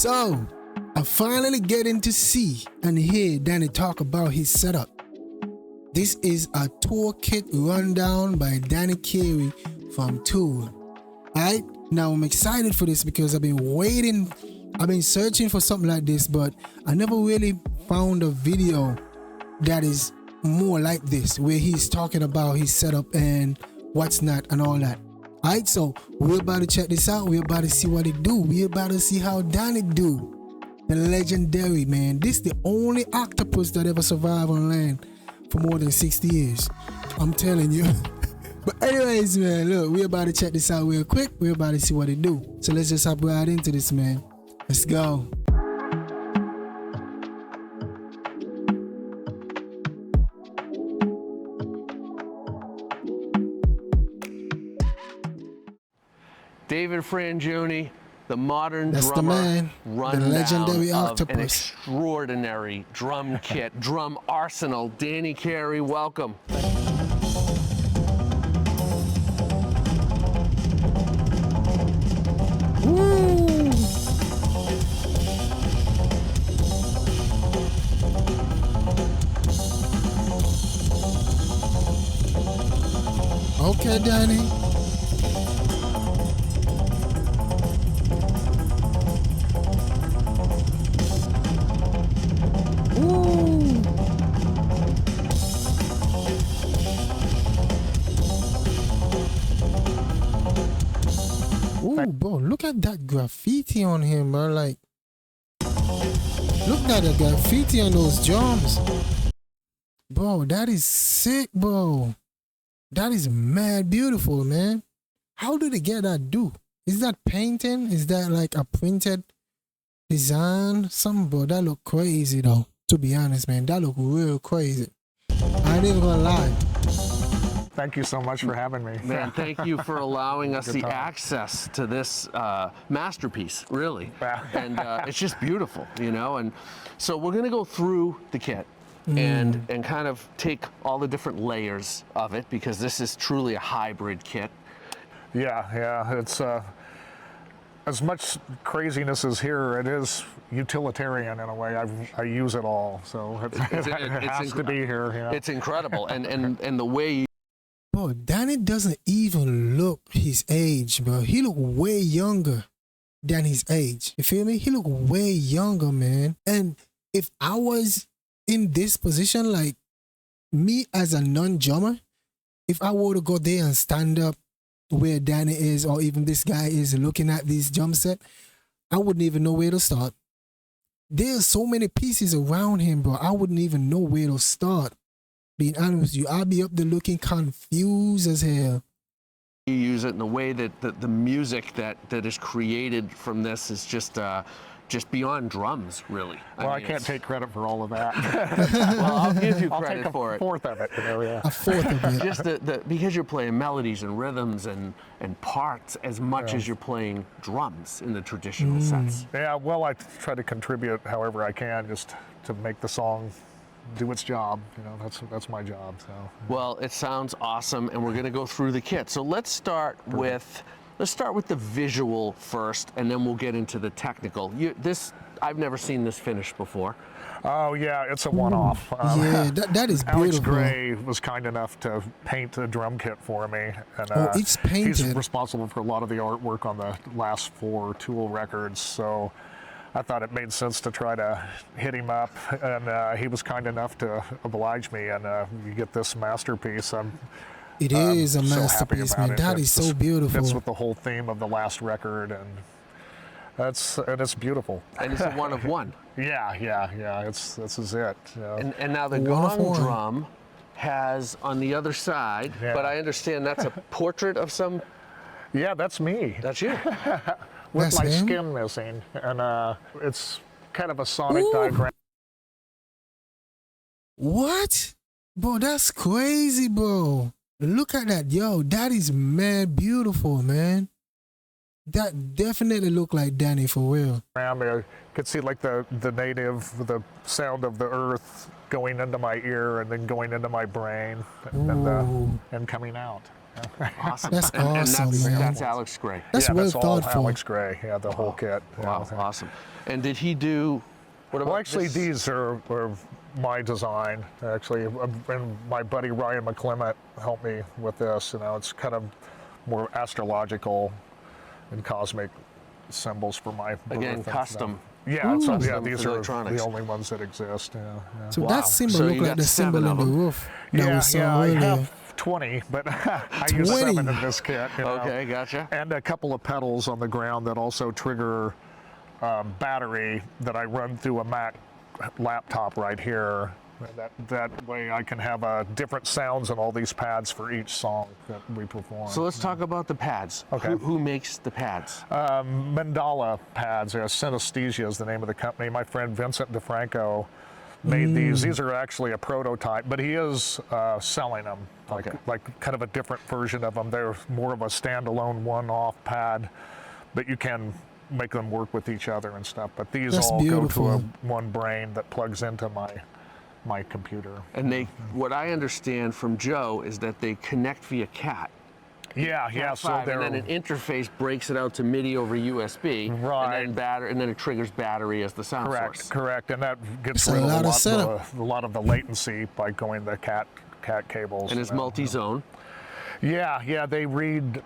So, I finally getting to see and hear Danny talk about his setup. This is a toolkit rundown by Danny Carey from Tool. Alright, now I'm excited for this because I've been searching for something like this, but I never really found a video that is more like this, where he's talking about his setup and what's not and all that. Alright, so we're about to check this out. We're about to see what it do. We're about to see how Danny do. The legendary, man. This is the only octopus that ever survived on land for more than 60 years. I'm telling you. But anyways, man, look, we're about to check this out real quick. We're about to see what it do. So let's just hop right into this, man. Let's go. David Frangioni, the modern That's drummer, the man, the legendary octopus. An extraordinary drum kit, drum arsenal. Danny Carey, welcome. Woo! Okay, Danny. Ooh, bro, look at that graffiti on him, bro. Like, look at the graffiti on those drums. Bro, that is sick, bro. That is mad beautiful, man. How did they get that do? Is that painting? Is that like a printed design? Something, bro, that look crazy, though. To be honest, man, that look real crazy. I ain't even gonna lie. Thank you so much for having me. Man, thank you for allowing us the access to this masterpiece, really. And it's just beautiful, you know? And so we're gonna go through the kit and kind of take all the different layers of it, because this is truly a hybrid kit. Yeah, it's as much craziness as here, it is utilitarian in a way. I use it all, so it has to be here. Yeah. It's incredible, and the way Bro, Danny doesn't even look his age, bro. He look way younger than his age. You feel me? He look way younger, man. And if I was in this position, like me as a non-drummer, if I were to go there and stand up where Danny is, or even this guy is looking at this drum set, I wouldn't even know where to start. There's so many pieces around him, bro. I wouldn't even know where to start. Being honest with you, I'll be up there looking confused as hell. you use it in the way that the music that is created from this is just beyond drums, really. I can't take credit for all of that. Well, I'll give you credit for it. A fourth of it. Yeah. A fourth of it. Just because you're playing melodies and rhythms and parts as much as you're playing drums in the traditional sense. Yeah, well, I try to contribute however I can just to make the song do its job. You know, that's my job. So. Well, it sounds awesome, and we're going to go through the kit. So let's start with the visual first, and then we'll get into the technical. I've never seen this finished before. Oh yeah, it's a one-off. Yeah, that is beautiful. Alex Gray was kind enough to paint the drum kit for me, and it's painted. He's responsible for a lot of the artwork on the last 4 Tool records. So I thought it made sense to try to hit him up, and he was kind enough to oblige me, and you get this masterpiece. It is a masterpiece, man. That is so beautiful. Fits with the whole theme of the last record, and it's beautiful. And it's a one of one. Yeah. This is it. And now the gong drum has on the other side, but I understand that's a portrait of some. Yeah, that's me. That's you. With my skin missing, and it's kind of a sonic diagram. What? Bro, that's crazy, bro. Look at that, yo. That is mad beautiful, man. That definitely look like Danny for real. I could see like the native, the sound of the earth going into my ear and then going into my brain and coming out. Awesome. That's and awesome, that's, man. that's Alex Gray. That's yeah, well that's all thought for. Alex Gray. Yeah, the whole kit. Wow, awesome. And did he do? What about Well, actually, this? these were my design. Actually, and my buddy Ryan McClement helped me with this. You know, it's kind of more astrological and cosmic symbols for my Again, birth and custom. stuff. Yeah, so, yeah, Custom these for are electronics. the only ones that exist. Yeah. So Wow. that symbol So look you like got the symbol 7 in of the them. roof that we saw I earlier. have 20, but I use 20. 7 in this kit. You know. Okay, gotcha. And a couple of pedals on the ground that also trigger battery that I run through a Mac laptop right here. That way I can have different sounds on all these pads for each song that we perform. So let's talk about the pads. Okay. Who makes the pads? Mandala pads, Synesthesia is the name of the company. My friend Vincent DeFranco made these. These are actually a prototype, but he is selling them, like kind of a different version of them. They're more of a standalone one-off pad, but you can make them work with each other and stuff. But these That's all beautiful. go to one brain that plugs into my computer. And they, what I understand from Joe is that they connect via CAT. Yeah. Cat So 5, they're and then an interface breaks it out to MIDI over USB, Right. and then it triggers battery as the sound source. correct, and that gets It's a rid of lot of setup. a lot of the latency by going the cat cables. And it's multi-zone. Yeah, they read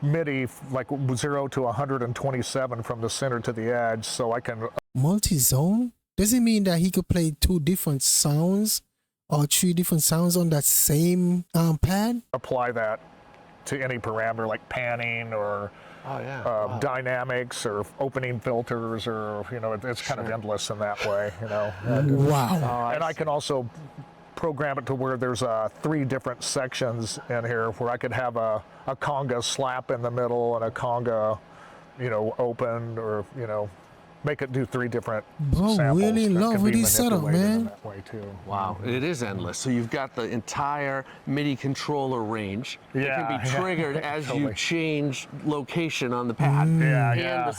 MIDI like 0 to 127 from the center to the edge, so I can. Multi-zone? Does it mean that he could play 2 different sounds or 3 different sounds on that same pad? Apply that to any parameter like panning or dynamics or opening filters, or it's kind of endless in that way. Wow. And I can also program it to where there's 3 different sections in here where I could have a conga slap in the middle and a conga, open, or make it do 3 different Bro, samples. really in that love can with be this setup, manipulated in man. that way too. Wow, it is endless. So you've got the entire MIDI controller range. It can be Yeah, triggered as you totally. change location on the pad. Yeah, And yeah.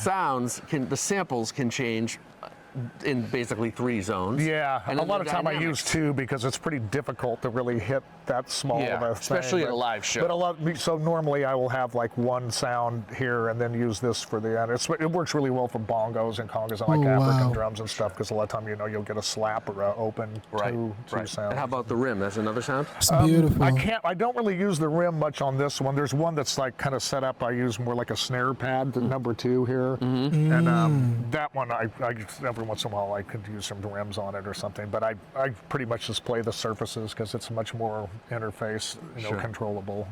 the samples can change in basically 3 zones. Yeah, And a then lot the of time I use dynamics. 2 because it's pretty difficult to really hit that small Yeah, of a especially thing. at a live show. But so normally I will have like 1 sound here and then use this for the end. It works really well for bongos and congas and like Oh, African wow. drums and stuff, because a lot of time you'll get a slap or a open two sounds. And how about the rim? That's another sound? It's beautiful. I don't really use the rim much on this one. There's one that's like kind of set up. I use more like a snare pad, the number 2 here. And that one, I every once in a while I could use some rims on it or something. But I pretty much just play the surfaces because it's much more interface, controllable.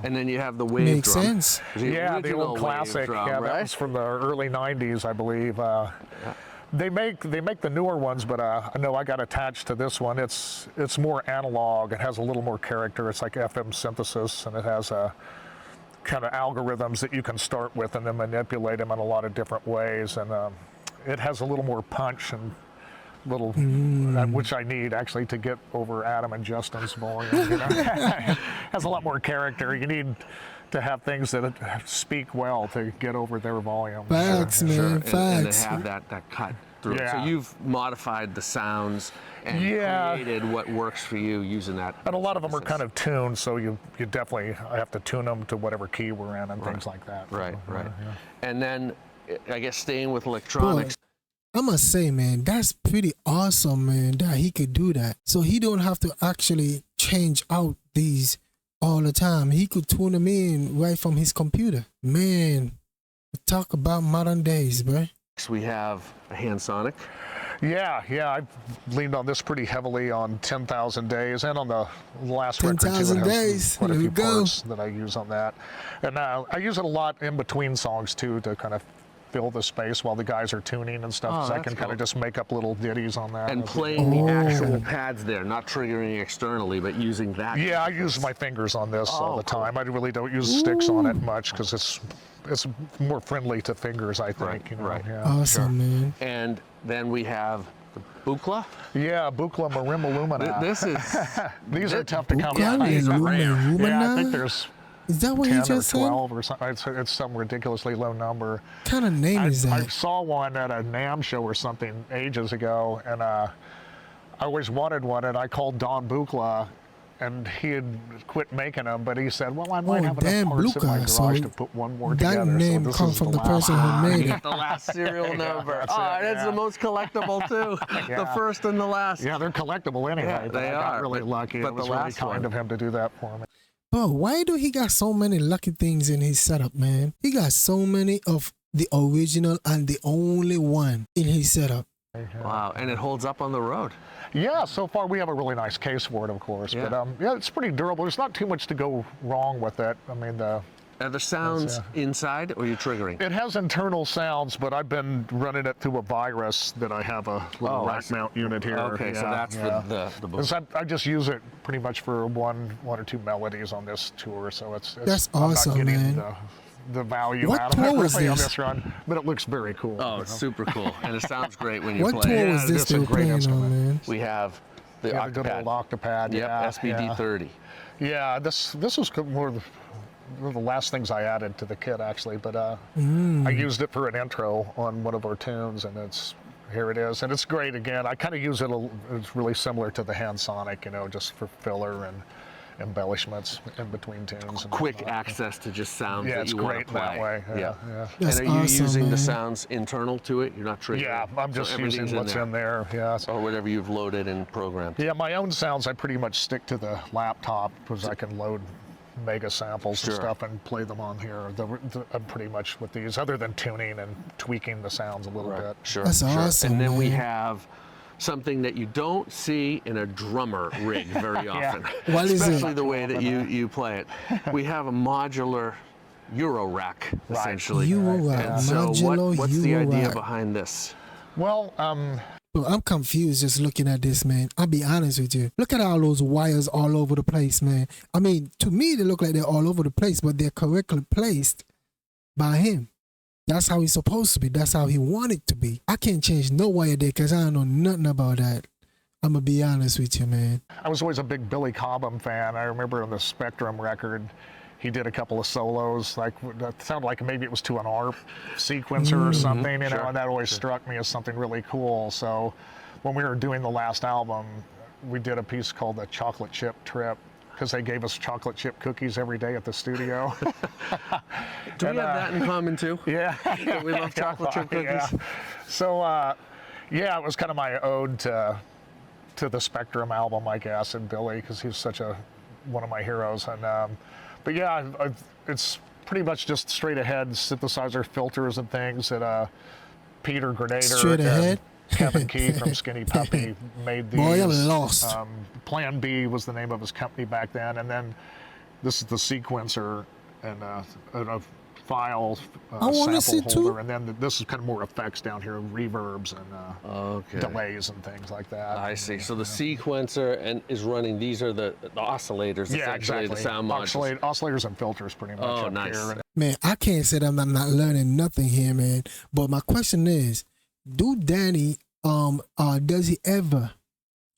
And then you have the wave Makes drum. sense. Yeah, the original old wave classic. drum, That right? was from the early '90s, I believe. They make the newer ones, but I know I got attached to this one. It's more analog. It has a little more character. It's like FM synthesis, and it has kind of algorithms that you can start with and then manipulate them in a lot of different ways. And it has a little more punch and which I need actually to get over Adam and Justin's volume. Has a lot more character. You need to have things that speak well to get over their volume. Facts, man. And they Facts. have that cut through it. So Yeah. you've modified the sounds and created what works for you using that. And a lot of them are kind of tuned, so you definitely have to tune them to whatever key we're in and things like that. Right. Yeah. And then, I guess staying with electronics. I must say, man, that's pretty awesome, man, that he could do that. So he don't have to actually change out these all the time. He could tune them in right from his computer. Man, talk about modern days, bro. We have a hand sonic. Yeah, I've leaned on this pretty heavily on 10,000 Days and on the last record too. It 10,000 has Days. quite a Here few we go. parts that I use on that. And I use it a lot in between songs too to kind of fill the space while the guys are tuning and stuff. So I that's can kind cool. of just make up little ditties on that. And playing the actual pads there, not triggering externally, but using that. Yeah, I use my fingers on this all the cool. time. I really don't use sticks on it much because it's more friendly to fingers, I think. Right, right. Yeah. Awesome, man. And then we have the Buchla. Yeah, Buchla Marimba Lumina. This is These are tough to come Buchla by. these are rare. Yeah, I think there's Is that what 10 you or just said? 12 or something. It's some ridiculously low number. What kind of name is I that? saw one at a NAMM show or something ages ago, and I always wanted one, and I called Don Buchla, and he had quit making them, but he said, well, I might have damn, enough parts in my Bluka. garage So to put one more that together. name so this comes is from the last person who one. made You it. got the last serial number. that's Oh, it, that's the most collectible too. Yeah. The first and the last. Yeah, they're collectible anyway. Yeah, but they I got are, really but- lucky. but It was the really last kind one. of him to do that for me. But why do he got so many lucky things in his setup, man? He got so many of the original and the only one in his setup. Wow, and it holds up on the road. Yeah, so far we have a really nice case for it, of course. Yeah. But yeah, it's pretty durable. There's not too much to go wrong with it. I mean, Are the sounds inside or are you triggering? it has internal sounds, but I've been running it through a virus that I have a little Oh, I rack see. mount unit here. Okay, so that's for the Because I just use it pretty much for one or two melodies on this tour, so it's That's I'm awesome, not getting man. the value What out of it tour was really on this? this run, but it looks very cool. Oh, you it's know? super cool. And it sounds great when you What play tour it. was Yeah, this it's a they were great playing on, instrument. man? We have the Yeah, the good Octopad. old Octopad. Yep, Yeah, SPD30. Yeah, this was more of one of the last things I added to the kit actually, but I used it for an intro on one of our tunes, and here it is, and it's great. Again, I kind of use it. It's really similar to the Hand Sonic, you know, just for filler and embellishments in between tunes. And Quick whatnot. access to just sounds Yeah, that it's you want great to play. that way. Yeah, yeah. That's and are you awesome, using the man. sounds internal to it? You're not triggering? Yeah, I'm So just everything's using what's in there. Yeah. Or whatever you've loaded and programmed. Yeah, my own sounds I pretty much stick to the laptop because I can load mega samples Sure. and stuff and play them on here. I'm pretty much with these, other than tuning and tweaking the sounds a little bit. Sure. That's sure. awesome, And then we man. have something that you don't see in a drummer rig very often. What is it? Especially the way that you play it. We have a modular Euro rack, essentially. Euro rack, And so modular what's the Euro idea rack. behind this? Well, Bro, I'm confused just looking at this, man. I'll be honest with you. Look at all those wires all over the place, man. I mean, to me, they look like they're all over the place, but they're correctly placed by him. That's how he's supposed to be. That's how he wanted to be. I can't change no wire there because I don't know nothing about that. I'm going to be honest with you, man. I was always a big Billy Cobham fan. I remember on the Spectrum record, he did a couple of solos, like that sounded like maybe it was to an ARP sequencer or something, you know, Sure, and that always struck me as something really cool. So when we were doing the last album, we did a piece called the Chocolate Chip Trip, because they gave us chocolate chip cookies every day at the studio. Do we have that in common too? Yeah. That we love chocolate chip cookies? Yeah. So, yeah, it was kind of my ode to the Spectrum album, I guess, and Billy, because he's such one of my heroes. And but yeah, it's pretty much just straight ahead synthesizer filters and things that Peter Grenader Straight and ahead? Kevin Key from Skinny Puppy made these. Boy, I'm lost. Plan B was the name of his company back then, and then this is the sequencer and a file I wanna see sample holder, too. and then this is kind of more effects down here, reverbs and Okay. delays and things like that. I see. So the sequencer is running. These are the oscillators, Yeah, essentially, exactly. the sound modules. Oscillators and filters, pretty much. Oh, up nice. Here. Man, I can't say that I'm not learning nothing here, man. But my question is, do Danny, does he ever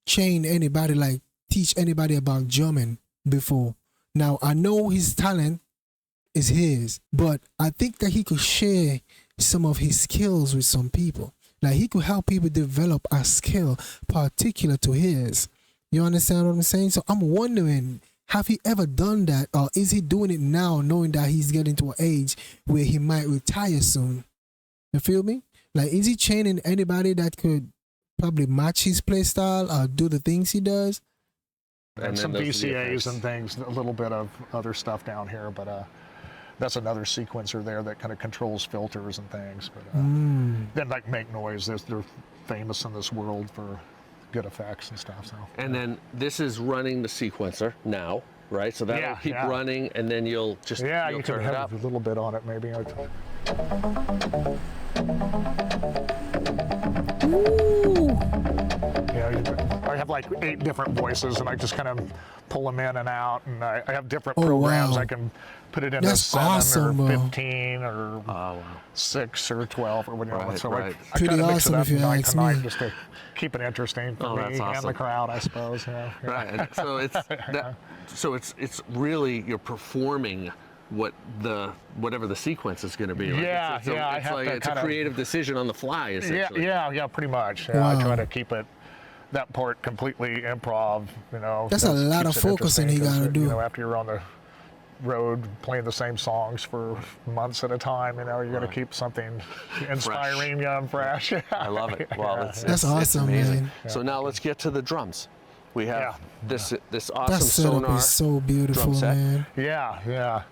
train anybody, like teach anybody about drumming before? Now, I know his talent is his, but I think that he could share some of his skills with some people. Like he could help people develop a skill particular to his. You understand what I'm saying? So I'm wondering, have he ever done that, or is he doing it now knowing that he's getting to an age where he might retire soon? You feel me? Like, is he training anybody that could probably match his play style or do the things he does? And then some those are the VCAs effects. and things, a little bit of other stuff down here, but that's another sequencer there that kind of controls filters and things. But then like make noise. They're famous in this world for good effects and stuff. So. And then this is running the sequencer now, right? So that'll keep running, and then you'll just Yeah, you'll you can turn it up. have a little bit on it maybe. Ooh. I have like 8 different voices, and I just kind of pull them in and out, and I have different Oh, programs. wow. I can put it into That's 7 awesome, or bro. 15 or Oh, wow. 6 or 12 or whatever. Right, so right. I Pretty try to mix awesome it up if you night ask to night me. just to keep it interesting for Oh, me that's and awesome. the crowd, I suppose. Yeah. Right. And so it's really you're performing whatever the sequence is going to be. Like Yeah, it's a, I it's have like to it's a kinda- creative decision on the fly, essentially. Yeah, pretty much. Yeah, I Wow. try to keep it that part completely improv, you know. That's a lot of keeps it focusing he interesting gotta 'cause, do. You know, after you're on the road playing the same songs for months at a time, you know, you got to keep something inspiring, young, fresh. I love it. Well, Yeah, That's awesome, amazing. man. So now let's get to the drums. We have this awesome That setup sonar is so beautiful, drum set. man. yeah.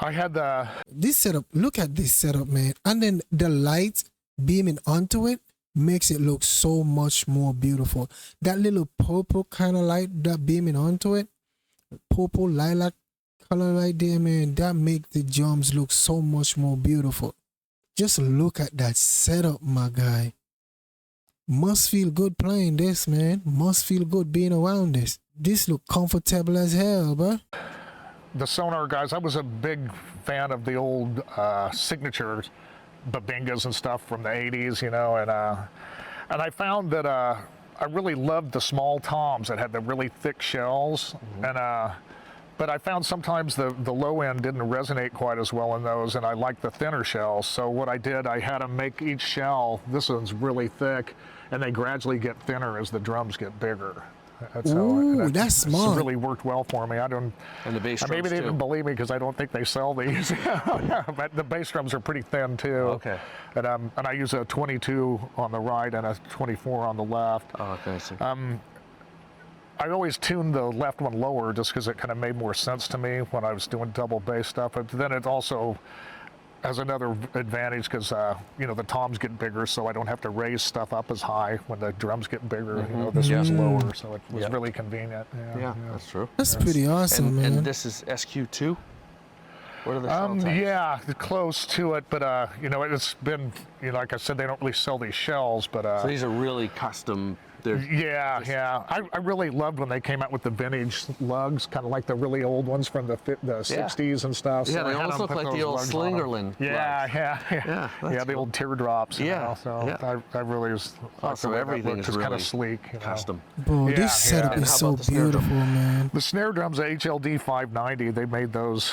I had the This setup, look at this setup, man. And then the light beaming onto it makes it look so much more beautiful. That little purple kind of light that beaming onto it, purple lilac color right there, man, that make the drums look so much more beautiful. Just look at that setup, my guy. Must feel good playing this, man. Must feel good being around this. This look comfortable as hell, bro. the sonar guys. I was a big fan of the old signature babingas and stuff from the 80s, you know, and I found that I really loved the small toms that had the really thick shells, and but I found sometimes the low end didn't resonate quite as well in those, and I liked the thinner shells. So what I did, I had them make each shell, this one's really thick, and they gradually get thinner as the drums get bigger. That's Ooh, that's smart. really worked well for me. I don't. And the bass drums Maybe they too. didn't believe me because I don't think they sell these. But the bass drums are pretty thin too. Okay. And I use a 22 on the right and a 24 on the left. Oh, okay. I see. I always tuned the left one lower just because it kind of made more sense to me when I was doing double bass stuff. But then it also has another advantage because you know, the toms get bigger, so I don't have to raise stuff up as high when the drums get bigger. You know, this one's lower, so it was really convenient. yeah, that's true. That's pretty awesome, man. And this is SQ2? What are the shell types? Yeah, close to it, but you know, it's been, you know, like I said, they don't really sell these shells, but So these are really custom. yeah. I really loved when they came out with the vintage lugs, kind of like the really old ones from the 60s and stuff. Yeah, so they I had almost them look put like those the old lugs on 'em. Slingerland. Yeah, that's the cool. old teardrops. You Yeah, know, so yeah. I really was. Oh, so everything is just kind really of sleek, you know. custom. Bro, Yeah, this setup yeah. And is how so about the snare drum? beautiful, man. The snare drums, the HLD 590, they made those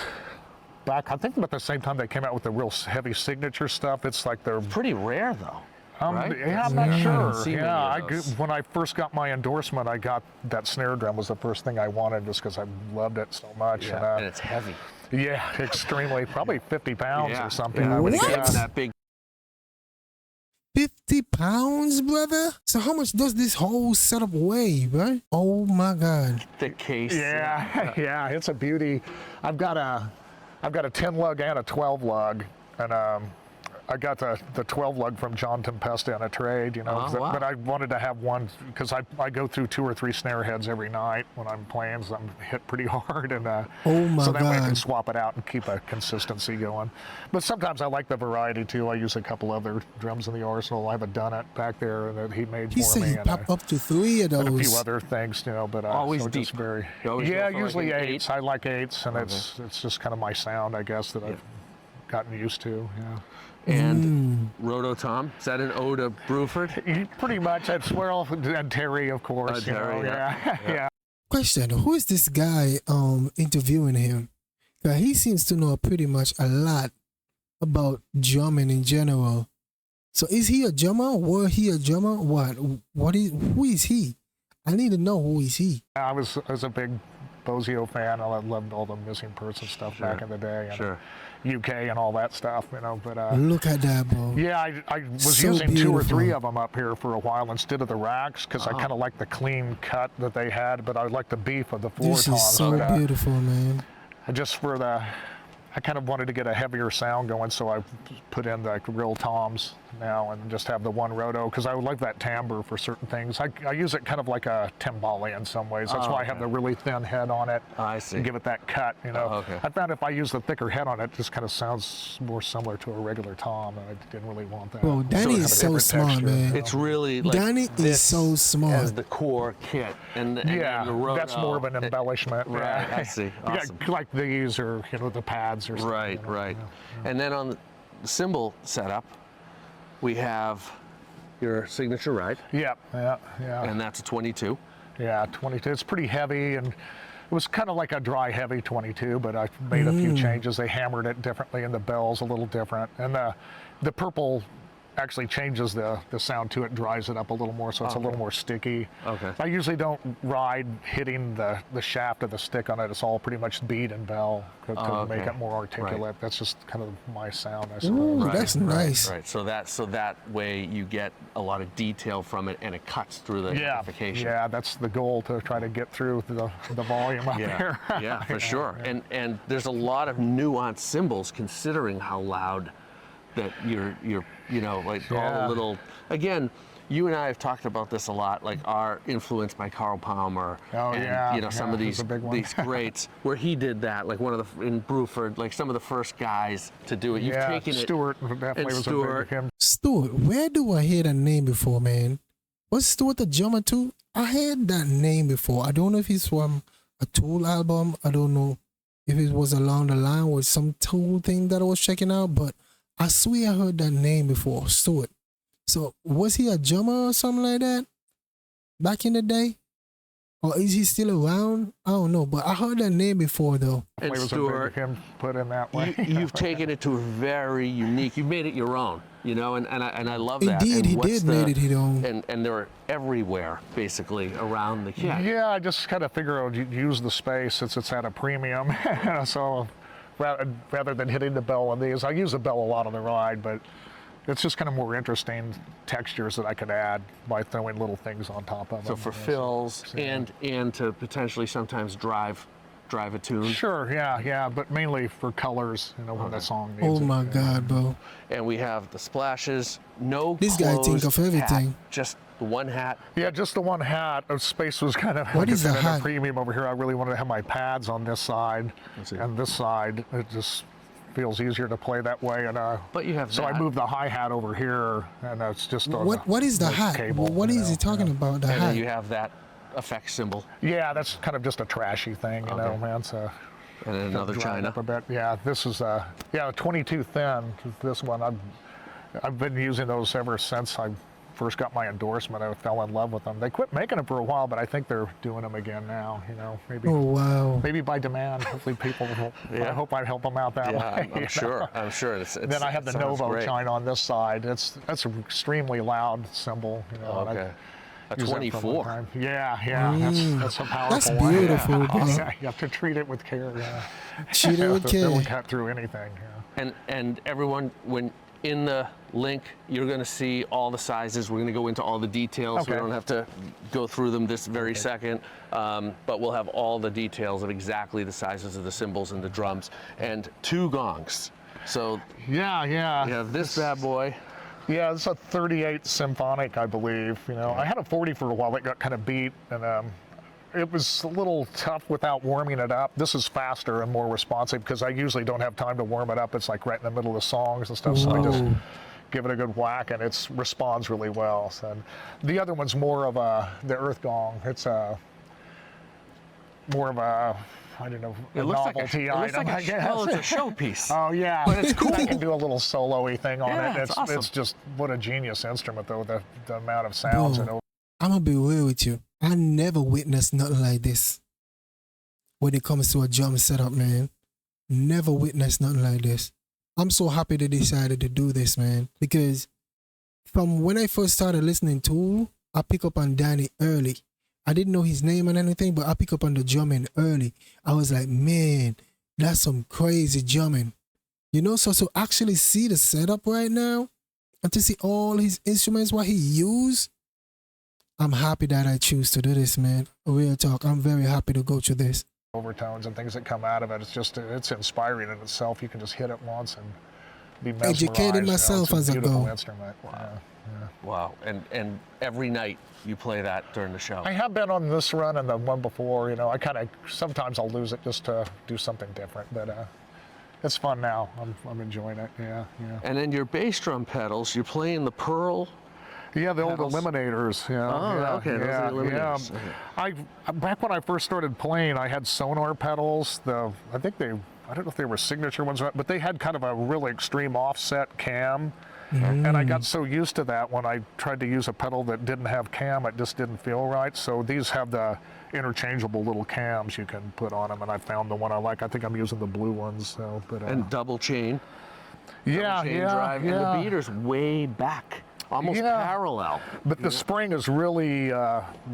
back, I think about the same time they came out with the real heavy signature stuff. It's like they're Pretty rare though. Right? Yeah, I'm I not haven't sure. seen many Yeah, of those. when I first got my endorsement, I got that snare drum was the first thing I wanted just because I loved it so much. Yeah, and it's heavy. Yeah, extremely, probably 50 pounds or something. Yeah, I would when you get guess. that big 50 pounds, brother? So how much does this whole setup weigh, bro? Oh my God. thick case. Yeah, yeah, it's a beauty. I've got a 10 lug and a 12 lug, and I got the 12 lug from John Tempesta in a trade, you know. Oh, wow. But I wanted to have one because I go through 2 or 3 snare heads every night when I'm playing, so I'm hit pretty hard, and Oh my so that way I can God. swap it out and keep a consistency going. But sometimes I like the variety too. I use a couple other drums in the arsenal. I have a Dunnett back there that he made He for said me, he and popped up to 3 of and a few those. other things, you know, but Always so deep. just very. You always Yeah, go for like usually an 8s. I like 8s, and it's just kind of my sound, I guess, that I've gotten used to. Yeah. And Roto Tom, is that an ode to Bruford? Pretty much. I'd Swirl and Terry, of course. You Terry, know, yeah. yeah. Question, who is this guy interviewing him? 'Cause he seems to know pretty much a lot about drumming in general. So is he a drummer? Were he a drummer? Who is he? I need to know who is he. I was a big Bozio fan. I loved all the missing person stuff back in the day. And Sure. UK and all that stuff, you know. But Look at that, bro. yeah, I was So using 2 or 3 beautiful. of them up here for a while instead of the racks because I kind of like the clean cut that they had, but I like the beef of the floor This toms. is so but, beautiful, man. just for I kind of wanted to get a heavier sound going, so I put in the real toms now and just have the one roto because I would like that timbre for certain things. I use it kind of like a timbale in some ways. That's why I have the really thin head on it. I see. And give it that cut, you know. Oh, okay. I found if I use the thicker head on it, it just kind of sounds more similar to a regular tom, and I didn't really want that. Bro, Danny So it is have a so different smart, texture, man. you know. It's really like Danny is this so smart. as the core kit, and Yeah, the Roto, that's more of an embellishment. Right, yeah. I see. You Awesome. got, like these or, you know, the pads or something. Right, you know, right. yeah. And then on the cymbal setup, we have your signature ride, Yeah, and that's a 22. Yeah, 22. It's pretty heavy, and it was kind of like a dry heavy 22, but I made a few changes. They hammered it differently, and the bells a little different. And the purple actually changes the sound to it, dries it up a little more, so it's a little more sticky. Okay. I usually don't ride hitting the shaft of the stick on it. It's all pretty much bead and bell to make it more articulate. Right. That's just kind of my sound, I Ooh, suppose. that's nice. Right. So that way you get a lot of detail from it, and it cuts through the amplification. Yeah, that's the goal, to try to get through the volume up there. Yeah, for sure. And there's a lot of nuanced cymbals, considering how loud that you're all the little, again, you and I have talked about this a lot, like our influence by Carl Palmer, some of these greats, where he did that, like one of the, in Bruford, like some of the first guys to do it. You've taken Stewart definitely was a big him. Stuart, where do I hear that name before, man? Was Stuart the drummer too? I heard that name before. I don't know if he's from a Tool album. I don't know if it was along the line with some Tool thing that I was checking out, but I swear I heard that name before, Stuart. So was he a drummer or something like that back in the day? Or is he still around? I don't know, but I heard that name before though. And Stuart, him put in that way. You've taken it to a very unique, you've made it your own, and I love that. Indeed, he did made it his own. And they're everywhere, basically, around the kit. Yeah, I just kind of figure I'd use the space since it's at a premium. So rather than hitting the bell on these, I use the bell a lot on the ride, but it's just kind of more interesting textures that I could add by throwing little things on top of them. So for fills and to potentially sometimes drive a tune. Sure, yeah, but mainly for colors, when the song needs Oh it. my God, bro. And we have the splashes, no This guy think of everything. Hat, just the one hat. Yeah, just the one hat. Space was kind of What is the hat? a premium over here. I really wanted to have my pads on this side and this side. It just feels easier to play that way. And but you have so I moved the hi-hat over here, and it's just what is the hat? Cable, what is he talking about? The and hat. then you have that effect symbol. Yeah, that's kind of just a trashy thing, you know, man. So and then another China. Up a bit. Yeah, this is 22 thin. This one I've been using those ever since I first got my endorsement. I fell in love with them. They quit making them for a while, but I think they're doing them again now. Maybe. Oh wow. Maybe by demand. Hopefully people will. I hope I help them out that way. I'm sure. I'm sure. Then I have the Novo China on this side. That's an extremely loud cymbal. Okay. A 24. Yeah. That's a powerful That's one. beautiful, Yeah. bro. Yeah, you have to treat it with care. Yeah. Treat it with care. It'll cut through anything. Yeah. And everyone, when in the link, you're going to see all the sizes. We're going to go into all the details. Okay. We don't have to go through them this very second, but we'll have all the details of exactly the sizes of the cymbals and the drums, and 2 gongs. So yeah. You have this bad boy. Yeah, it's a 38 symphonic, I believe. I had a 40 for a while that got kind of beat, and it was a little tough without warming it up. This is faster and more responsive because I usually don't have time to warm it up. It's like right in the middle of the songs and stuff, so I just give it a good whack, and it responds really well. So, the other one's more of the Earth Gong. It's more of a, I don't know, a novelty item, I guess. Well, it's a showpiece. Oh yeah, but it's cool. I can do a little solo-y thing on it. It's awesome. It's just what a genius instrument, though. The amount of sounds Bro, and I'm gonna be real with you. I never witnessed nothing like this when it comes to a drum setup, man. Never witnessed nothing like this. I'm so happy they decided to do this, man, because from when I first started listening to, I pick up on Danny early. I didn't know his name and anything, but I pick up on the drumming early. I was like, man, that's some crazy drumming. So actually see the setup right now and to see all his instruments, what he used, I'm happy that I choose to do this, man. Real talk. I'm very happy to go through this. overtones and things that come out of it. It's inspiring in itself. You can just hit it once and be mesmerized. Educated myself it's a as I beautiful go. Instrument. Wow. Yeah. Wow. And every night you play that during the show. I have been on this run and the one before. I kind of sometimes I'll lose it just to do something different, but it's fun now. I'm enjoying it. Yeah. And then your bass drum pedals, you're playing the Pearl. Yeah, the pedals. old Eliminators. Yeah. Oh, yeah, okay. Those are the Eliminators. Yeah. Okay. Back when I first started playing, I had Sonar pedals. I don't know if they were signature ones, but they had kind of a really extreme offset cam. And I got so used to that when I tried to use a pedal that didn't have cam, it just didn't feel right. So these have the interchangeable little cams you can put on them, and I found the one I like. I think I'm using the blue ones. And double chain. Yeah, chain yeah, drive, yeah. and the beater's way back, almost Yeah. parallel. But the spring is really,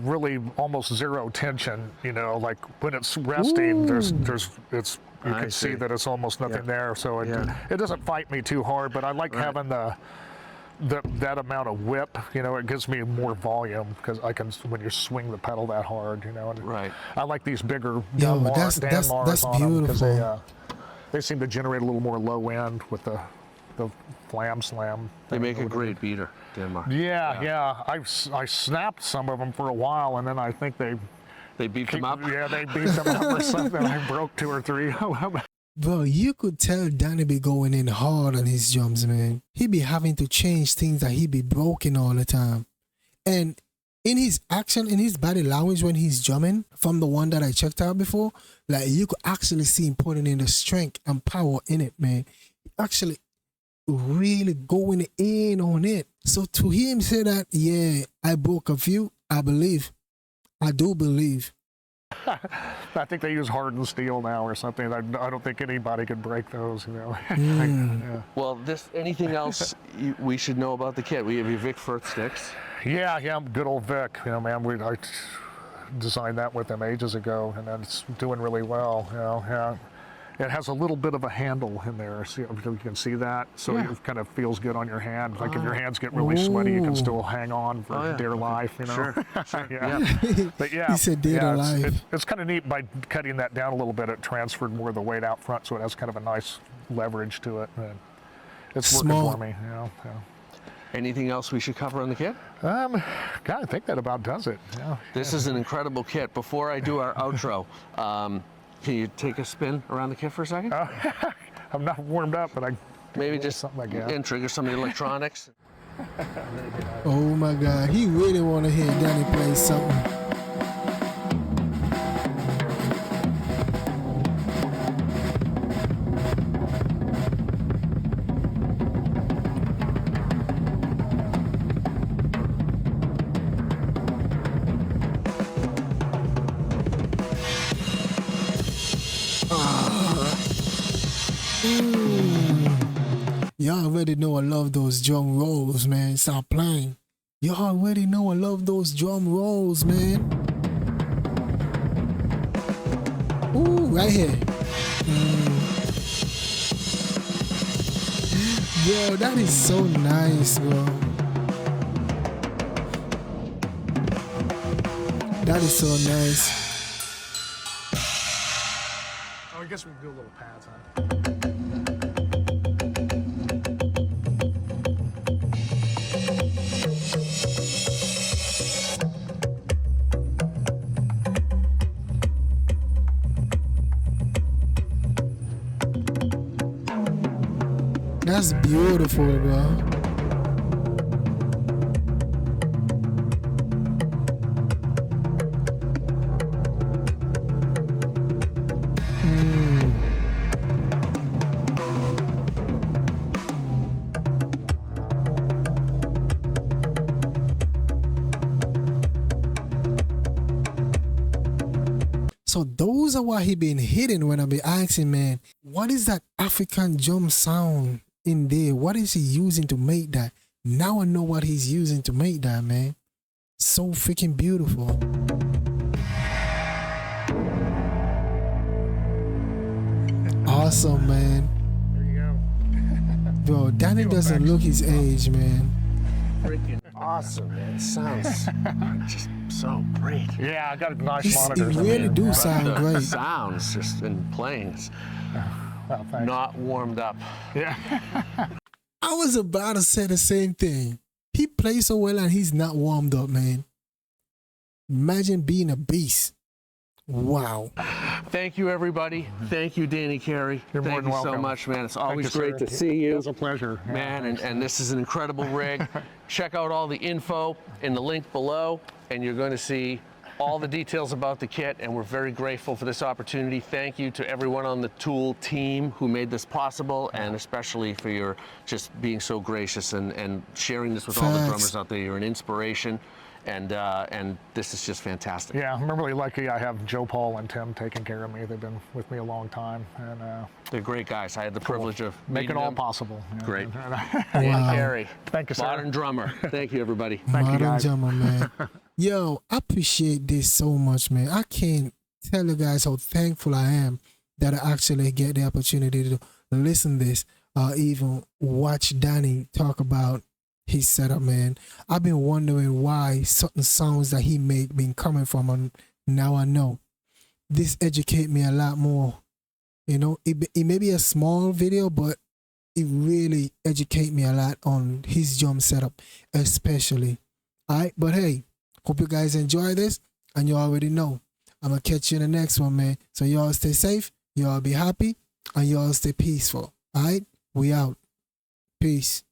really almost zero tension. You know, like when it's resting, you I can see see. that it's almost nothing there. So it doesn't fight me too hard. But I like having that amount of whip. You know, it gives me more volume because I can when you swing the pedal that hard. You know, and I like these bigger that's Danmars on them because beautiful. they seem to generate a little more low end with the flam slam. They make a great beater, Denmark. Yeah. I snapped some of them for a while, and then I think they beefed them up. Yeah, they beefed them up or something. I broke 2 or 3. Bro, you could tell Danny be going in hard on his drums, man. He be having to change things that he be broken all the time. And in his action, in his body language when he's drumming, from the one that I checked out before, like you could actually see him putting in the strength and power in it, man. Actually really going in on it. So to hear him say that, yeah, I broke a few, I believe. I do believe. I think they use hardened steel now or something. I don't think anybody could break those, you know. Yeah. Well, anything else we should know about the kit? We have your Vic Firth sticks. Yeah, good old Vic. You know, man, I designed that with them ages ago, and it's doing really well. You know, yeah. It has a little bit of a handle in there, so you can see that. So it kind of feels good on your hand. Like if your hands get really sweaty, you can still hang on for dear life, you know? Sure. But yeah, he said dear life. It's kind of neat by cutting that down a little bit. It transferred more of the weight out front, so it has kind of a nice leverage to it. And it's working for me, you know. Yeah. Anything else we should cover on the kit? God, I think that about does it. Yeah. This is an incredible kit. Before I do our outro, can you take a spin around the kit for a second? I'm not warmed up, but maybe just something like that. And trigger some of the electronics. Oh my God, he really want to hear Danny play something. Y'all already know I love those drum rolls, man. Stop playing. Y'all already know I love those drum rolls, man. Ooh, right here. Bro, that is so nice, bro. That is so nice. I guess we can do a little pads, huh? That's beautiful, bro. So those are what he been hitting when I be asking, man, what is that African drum sound in there? What is he using to make that? Now I know what he's using to make that, man. So freaking beautiful. Awesome, man. There you go. Bro, Danny doesn't look his age, man. Freaking awesome, man. It sounds just so great. Yeah, I got nice It monitors. really do sound The great. sounds just in playing is Well, thanks. not warmed up. Yeah. I was about to say the same thing. He plays so well and he's not warmed up, man. Imagine being a beast. Wow. Thank you, everybody. Thank you, Danny Carey. You're more Thank than you so welcome. much, man. It's always you, great sir. to see you. It's a pleasure. Yeah, Man, thanks. and this is an incredible rig. Check out all the info in the link below, and you're going to see all the details about the kit, and we're very grateful for this opportunity. Thank you to everyone on the Tool team who made this possible, and especially for your just being so gracious and sharing this with all the Facts. drummers out there. You're an inspiration, and this is just fantastic. Yeah, I'm really lucky. I have Joe, Paul, and Tim taking care of me. They've been with me a long time, and they're great guys. I had the privilege of make it all them. possible. Great. Wow. Carey, thank you, sir. modern drummer. Thank you, everybody. Thank you, Modern guys. drummer, man. Yo, I appreciate this so much, man. I can't tell you guys how thankful I am that I actually get the opportunity to listen to this or even watch Danny talk about his setup, man. I've been wondering why certain sounds that he make been coming from, and now I know. This educate me a lot more. You know, it may be a small video, but it really educate me a lot on his drum setup, especially. All right, but hey, hope you guys enjoy this, and you already know I'm gonna catch you in the next one, man. So y'all stay safe, y'all be happy, and y'all stay peaceful. All right, we out. Peace.